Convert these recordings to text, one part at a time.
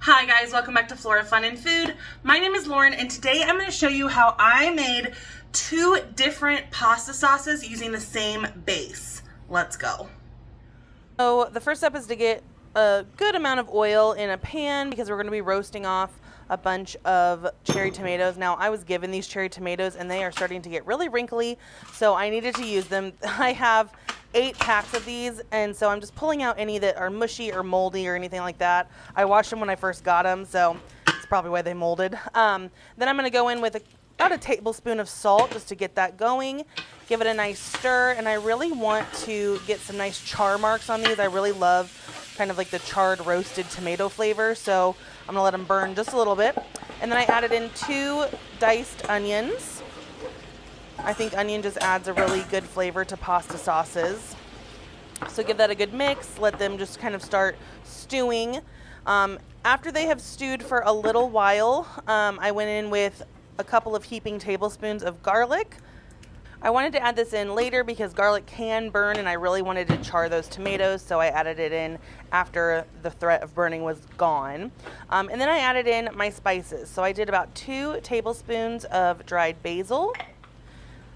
Hi guys, welcome back to Flora Fun and Food. My name is Lauren and today I'm going to show you how I made two different pasta sauces using the same base. Let's go. So the first step is to get a good amount of oil in a pan because we're going to be roasting off a bunch of cherry tomatoes. Now I was given these cherry tomatoes and they are starting to get really wrinkly, so I needed to use them. I have 8 packs of these, and so I'm just pulling out any that are mushy or moldy or anything like that. I washed them when I first got them, so that's probably why they molded. Then I'm going to go in with about a tablespoon of salt just to get that going. Give it a nice stir, and I really want to get some nice char marks on these. I really love kind of like the charred roasted tomato flavor, so I'm going to let them burn just a little bit. And then I added in 2 diced onions. I think onion just adds a really good flavor to pasta sauces. So give that a good mix. Let them just kind of start stewing. After they have stewed for a little while, I went in with a couple of heaping tablespoons of garlic. I wanted to add this in later because garlic can burn and I really wanted to char those tomatoes, so I added it in after the threat of burning was gone. And then I added in my spices. So I did about 2 tablespoons of dried basil,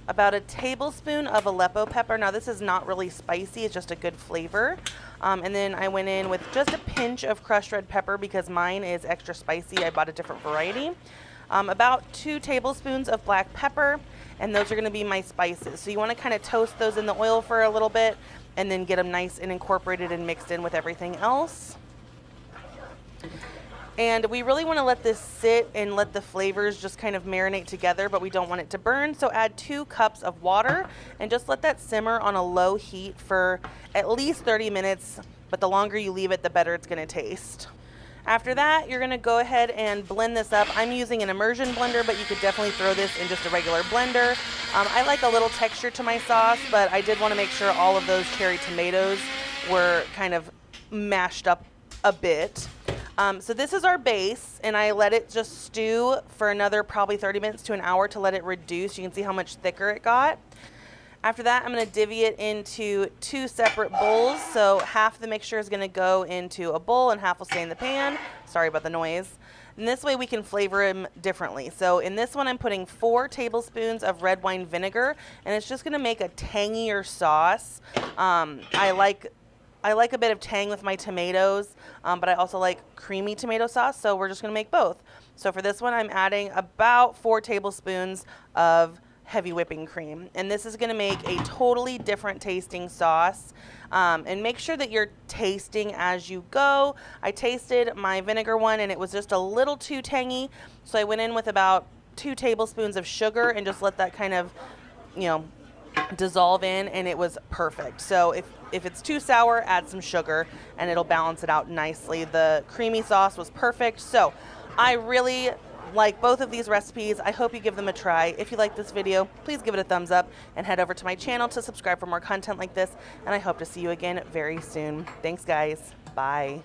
about a tablespoon of Aleppo pepper. Now this is not really spicy, it's just a good flavor. And then I went in with just a pinch of crushed red pepper because mine is extra spicy. I bought a different variety. About 2 tablespoons of black pepper, and those are gonna be my spices. So you wanna kind of toast those in the oil for a little bit and then get them nice and incorporated and mixed in with everything else. And we really want to let this sit and let the flavors just kind of marinate together, but we don't want it to burn. So add 2 cups of water and just let that simmer on a low heat for at least 30 minutes, but the longer you leave it, the better it's going to taste. After that, you're going to go ahead and blend this up. I'm using an immersion blender, but you could definitely throw this in just a regular blender. I like a little texture to my sauce, but I did want to make sure all of those cherry tomatoes were kind of mashed up a bit. So this is our base, and I let it just stew for another probably 30 minutes to an hour to let it reduce. You can see how much thicker it got. After that, I'm going to divvy it into 2 separate bowls. So half the mixture is going to go into a bowl and half will stay in the pan. Sorry about the noise. And this way we can flavor them differently. So in this one, I'm putting 4 tablespoons of red wine vinegar, and it's just going to make a tangier sauce. I like a bit of tang with my tomatoes, but I also like creamy tomato sauce, so we're just going to make both. So for this one, I'm adding about 4 tablespoons of heavy whipping cream, and this is going to make a totally different tasting sauce. And make sure that you're tasting as you go. I tasted my vinegar one, and it was just a little too tangy, so I went in with about 2 tablespoons of sugar and just let that kind of, dissolve in, and it was perfect. So if it's too sour, add some sugar and it'll balance it out nicely. The creamy sauce was perfect. So I really like both of these recipes. I hope you give them a try. If you like this video, please give it a thumbs up and head over to my channel to subscribe for more content like this, and I hope to see you again very soon. Thanks guys. Bye.